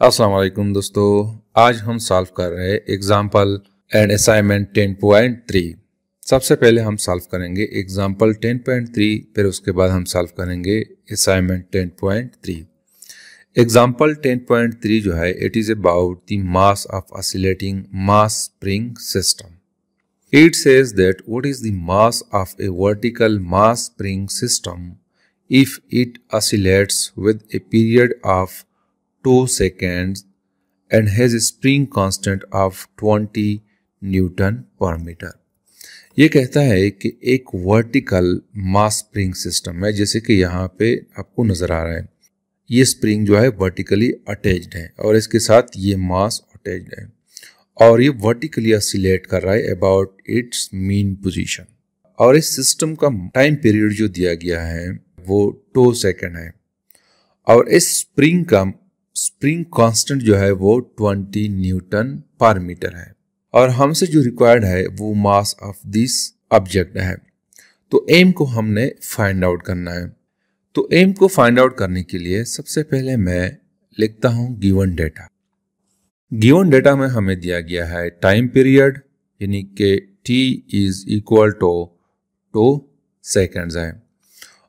अस्सलाम वालेकुम दोस्तों, आज हम सॉल्व कर रहे हैं एग्जाम्पल एंड असाइनमेंट 10.3। सबसे पहले हम सॉल्व करेंगे एग्जाम्पल 10.3, फिर उसके बाद हम सॉल्व करेंगे असाइनमेंट 10.3। एग्जाम्पल 10.3 जो है it is about the mass of oscillating mass spring system. It says that what is the mass of a vertical mass spring system if it oscillates with a period of 2 seconds and has a spring constant of 20 newton per metre. ये कहता है कि एक vertical मास spring system है, जैसे कि यहाँ पे आपको नजर आ रहा है। ये स्प्रिंग जो है वर्टिकली अटैच्ड है और इसके साथ ये मास अटैच्ड है और ये वर्टिकली ऑसिलेट कर रहा है अबाउट इट्स मीन पोजीशन। और इस सिस्टम का टाइम पीरियड जो दिया गया है वो 2 सेकंड है और इस स्प्रिंग का स्प्रिंग कांस्टेंट जो है वो 20 न्यूटन पर मीटर है और हमसे जो रिक्वायर्ड है वो मास ऑफ दिस ऑब्जेक्ट है। तो एम को हमने फाइंड आउट करना है। तो एम को फाइंड आउट करने के लिए सबसे पहले मैं लिखता हूं गिवन डेटा। गिवन डेटा में हमें दिया गया है टाइम पीरियड यानी कि t is equal to 2 seconds है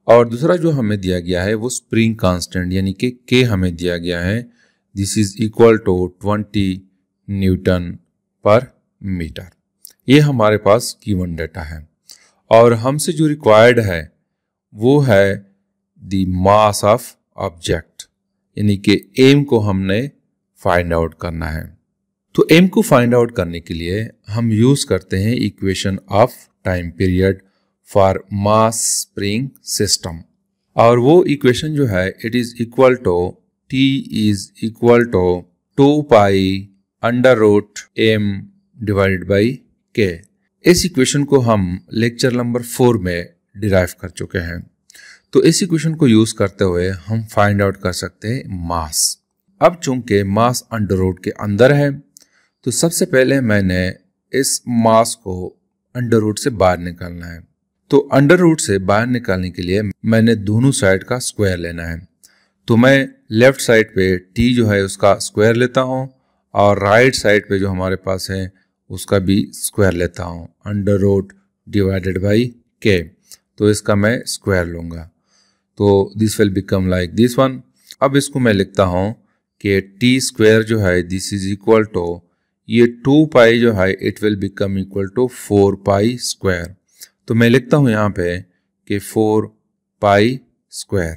और दूसरा जो हमें दिया गया है वो स्प्रिंग कांस्टेंट यानी कि k हमें दिया गया है, this is equal to 20 newton per metre. ये हमारे पास गिवन डेटा है और हमसे जो रिक्वायर्ड है वो है द मास ऑफ ऑब्जेक्ट यानी कि एम को हमने फाइंड आउट करना है। तो एम को फाइंड आउट करने के लिए हम यूज करते हैं equation of time period for mass spring system और वो इक्वेशन जो है it is equal to T is equal to 2 pi under root M divided by K. इस इक्वेशन को हम लेक्चर नंबर 4 में डिराइव कर चुके हैं। तो इस इक्वेशन को यूज करते हुए हम फाइंड आउट कर सकते हैं मास। अब चूंकि मास अंडर रूट के अंदर है तो सबसे पहले मैंने इस मास को अंडर रूट से बाहर निकालना है। तो अंडर रूट से बाहर निकालने के लिए मैंने दोनों साइड का स्क्वायर लेना है। तो मैं लेफ्ट साइड पे t जो है उसका स्क्वायर लेता हूँ और राइट साइड पे जो हमारे पास है उसका भी स्क्वायर लेता हूँ, under root divided by K. तो इसका मैं स्क्वायर लूँगा तो this will become like this one. अब इसको मैं लिखता हूँ कि टी स्क्वायर जो है दिस इज इक्वल टू ये 2 पाई जो है it will become equal to 4 pi square. तो मैं लिखता हूँ यहाँ पे कि 4 पाई स्क्वायर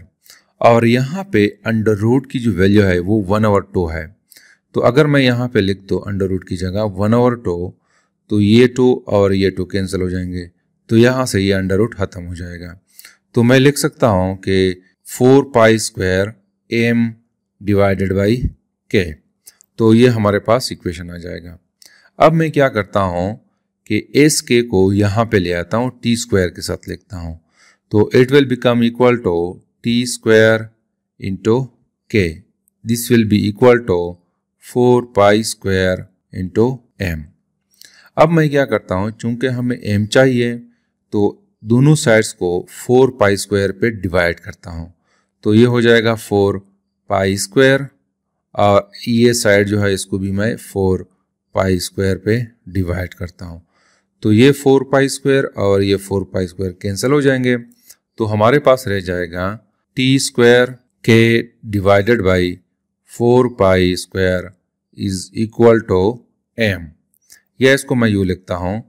और यहाँ पे अंडर रूट की जो वैल्यू है वो 1/2 है। तो अगर मैं यहाँ पे लिख दूँ अंडर रूट की जगह 1/2 तो ये 2 और ये 2 कैंसिल हो जाएंगे, तो यहाँ से ये अंडर रूट खत्म हो जाएगा। तो मैं लिख सकता हूँ कि 4 pi square M divided by K. तो ये हमारे पास इक्वेशन आ जाएगा। अब मैं क्या करता हूँ कि एस के को यहाँ पे ले आता हूँ, टी स्क्वायर के साथ लिखता हूँ। तो it will become equal to T square into K, this will be equal to 4 pi square into M. अब मैं क्या करता हूँ, चूंकि हमें एम चाहिए तो दोनों साइड्स को 4 पाई स्क्वायर पे डिवाइड करता हूँ। तो ये हो जाएगा 4 पाई स्क्वायर और ये साइड जो है इसको भी मैं 4 पाई स्क्वायर पे डिवाइड करता हूँ। तो ये 4 पाई स्क्वायर और ये 4 पाई स्क्वायर कैंसिल हो जाएंगे। तो हमारे पास रह जाएगा T square K divided by 4 pi square is equal to M. या इसको मैं यूँ लिखता हूँ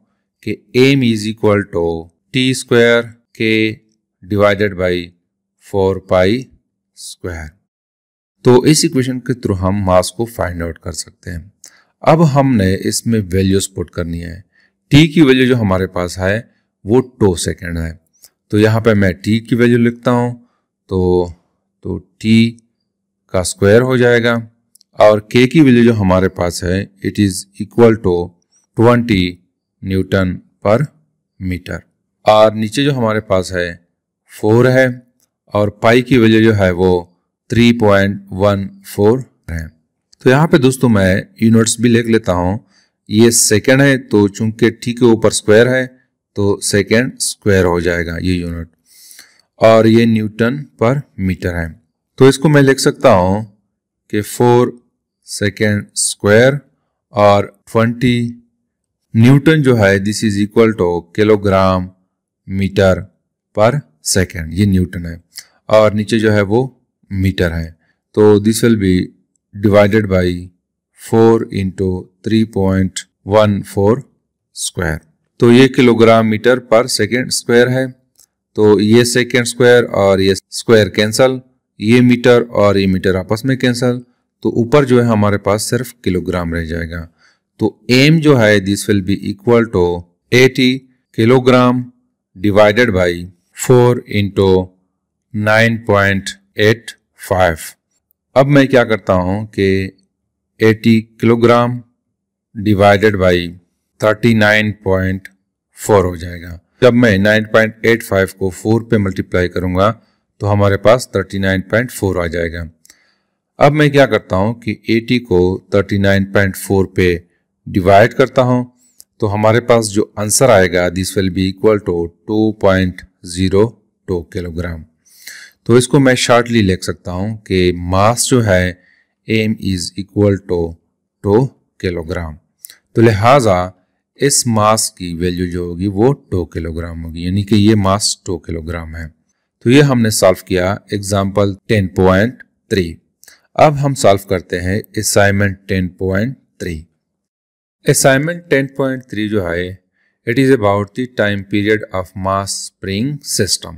कि M is equal to T square K divided by 4 pi square. तो इस इक्वेशन के थ्रू हम मास को फाइंड आउट कर सकते हैं। अब हमने इसमें वैल्यूज पुट करनी है। t की वैल्यू जो हमारे पास है वो 2 सेकेंड है। तो यहाँ पे मैं t की वैल्यू लिखता हूँ तो t का स्क्वायर हो जाएगा और k की वैल्यू जो हमारे पास है it is equal to 20 newton per metre और नीचे जो हमारे पास है 4 है और पाई की वैल्यू जो है वो 3.14 है। तो यहाँ पे दोस्तों मैं यूनिट्स भी लिख लेता हूँ। ये सेकेंड है तो चूंकि टी के ऊपर स्क्वायर है तो सेकेंड स्क्वायर हो जाएगा ये यूनिट और ये न्यूटन पर मीटर है। तो इसको मैं लिख सकता हूँ कि 4 सेकेंड स्क्वायर और 20 न्यूटन जो है this is equal to kilogram metre per second, ये न्यूटन है और नीचे जो है वो मीटर है। तो this will be divided by 4 into 3.14 square. तो ये kilogram metre per second square है। तो ये सेकेंड स्क्वायर और ये स्क्वायर कैंसल, ये मीटर और ये मीटर आपस में कैंसल, तो ऊपर जो है हमारे पास सिर्फ किलोग्राम रह जाएगा। तो एम जो है this will be equal to 80 kilogram divided by 4 into 9.85। अब मैं क्या करता हूं कि 80 किलोग्राम डिवाइडेड बाई 39.4 हो जाएगा। जब मैं 9.85 को 4 पे मल्टीप्लाई करूंगा तो हमारे पास 39.4 आ जाएगा। अब मैं क्या करता हूं कि 80 को 39.4 पे डिवाइड करता हूं तो हमारे पास जो आंसर आएगा this will be equal to 2.02 kilogram. तो इसको मैं शॉर्टली लिख सकता हूं कि मास जो है M is equal to 2 kilogram. तो लिहाजा इस मास की वैल्यू जो होगी वो 2 किलोग्राम होगी, यानी कि ये मास 2 किलोग्राम है। तो ये हमने सॉल्व किया एग्जाम्पल 10.3। अब हम सॉल्व करते हैं असाइनमेंट 10.3। असाइनमेंट 10.3 जो है it is about the time period of mass spring system.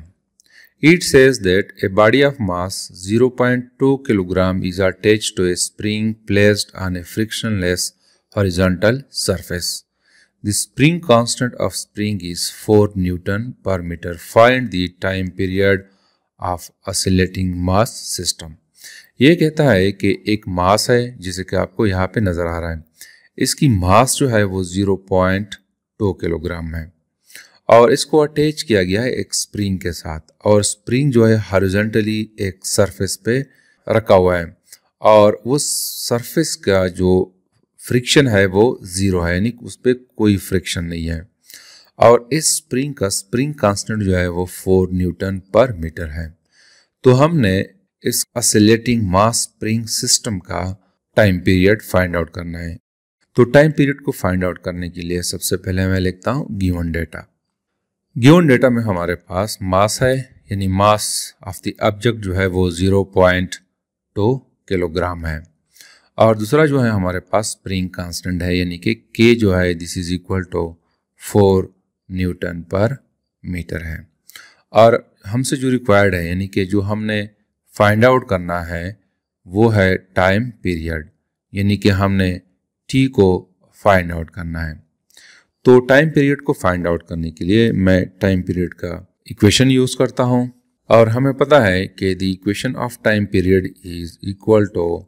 It says that a body of mass 0.2 kg is attached to a spring placed on a frictionless horizontal surface. The spring constant of spring is 4 Newton per meter. Find the time period of oscillating mass system. ये कहता है कि एक मास है जिसे कि आपको यहाँ पे नजर आ रहा है, इसकी मास जो है वो 0.2 किलोग्राम है और इसको अटैच किया गया है एक स्प्रिंग के साथ, और स्प्रिंग जो है हॉरिजॉन्टली एक सरफेस पे रखा हुआ है और उस सरफेस का जो फ्रिक्शन है वो 0 है, यानी उस पर कोई फ्रिक्शन नहीं है। और इस स्प्रिंग का स्प्रिंग कांस्टेंट जो है वो 4 न्यूटन पर मीटर है। तो हमने इस ऑसिलेटिंग मास स्प्रिंग सिस्टम का टाइम पीरियड फाइंड आउट करना है। तो टाइम पीरियड को फाइंड आउट करने के लिए सबसे पहले मैं लिखता हूँ गिवन डेटा। गिवन डेटा में हमारे पास मास है, यानी मास ऑफ द ऑब्जेक्ट जो है वो 0.2 किलोग्राम है, और दूसरा जो है हमारे पास स्प्रिंग कांस्टेंट है, यानी कि के जो है this is equal to 4 newton per metre है। और हमसे जो रिक्वायर्ड है, यानी कि जो हमने फाइंड आउट करना है वो है टाइम पीरियड, यानी कि हमने टी को फाइंड आउट करना है। तो टाइम पीरियड को फाइंड आउट करने के लिए मैं टाइम पीरियड का इक्वेशन यूज करता हूं, और हमें पता है कि the equation of time period is equal to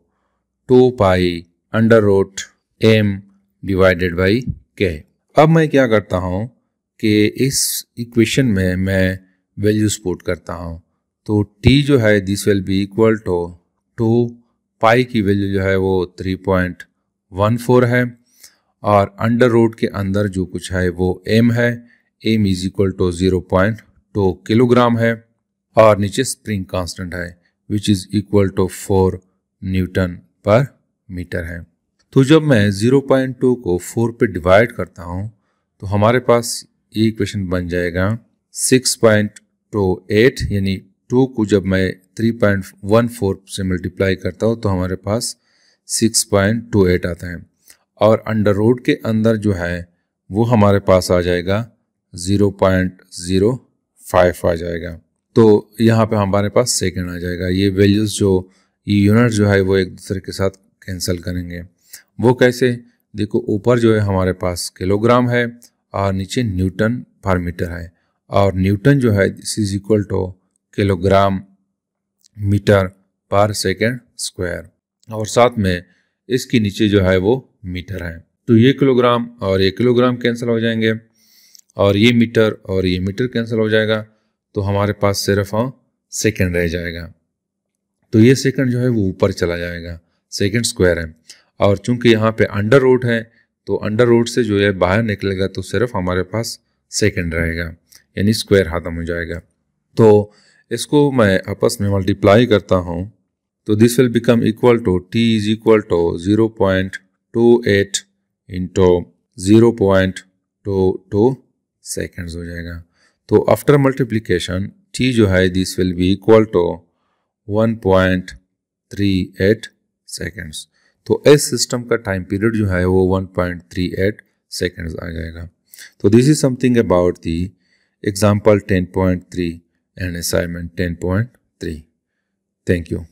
2 pi under root m divided by k। अब मैं क्या करता हूं कि इस इक्वेशन में मैं वैल्यूज पुट करता हूं। तो t जो है this will be equal to 2 pi की वैल्यू जो है वो 3.14 है, और अंडर रूट के अंदर जो कुछ है वो m है, m is equal to 0.2 kilogram है, और नीचे स्प्रिंग कांस्टेंट है which is equal to 4 newton per metre है। तो जब मैं 0.2 को 4 पे डिवाइड करता हूँ तो हमारे पास ये इक्वेशन बन जाएगा 6.28, यानी 2 को जब मैं 3.14 से मल्टीप्लाई करता हूँ तो हमारे पास 6.28 आता है, और अंडर रूट के अंदर जो है वो हमारे पास आ जाएगा 0.05 आ जाएगा। तो यहाँ पे हमारे पास सेकंड आ जाएगा। ये वैल्यूज जो ये यूनिट जो है वो एक दूसरे के साथ कैंसिल करेंगे। वो कैसे, देखो ऊपर जो है हमारे पास किलोग्राम है और नीचे न्यूटन पर मीटर है, और न्यूटन जो है this is equal to kilogram metre per second square, और साथ में इसके नीचे जो है वो मीटर है। तो ये किलोग्राम और ये किलोग्राम कैंसिल हो जाएंगे, और ये मीटर और ये मीटर कैंसिल हो जाएगा, तो हमारे पास सिर्फ सेकंड रह जाएगा। तो ये सेकंड जो है वो ऊपर चला जाएगा, सेकंड स्क्वायर है, और चूंकि यहाँ पे अंडर रूट है तो अंडर रूट से जो है बाहर निकलेगा तो सिर्फ हमारे पास सेकंड रहेगा, यानी स्क्वायर खत्म हो जाएगा। तो इसको मैं आपस में मल्टीप्लाई करता हूँ तो this will become equal to t is equal to 0.28 into 0.22 seconds हो जाएगा। तो आफ्टर मल्टीप्लीकेशन t जो है this will be equal to 1.38 seconds. तो इस सिस्टम का टाइम पीरियड जो है वो 1.38 सेकेंड्स आ जाएगा। तो this is something about the example 10.3 and assignment 10.3। Thank you.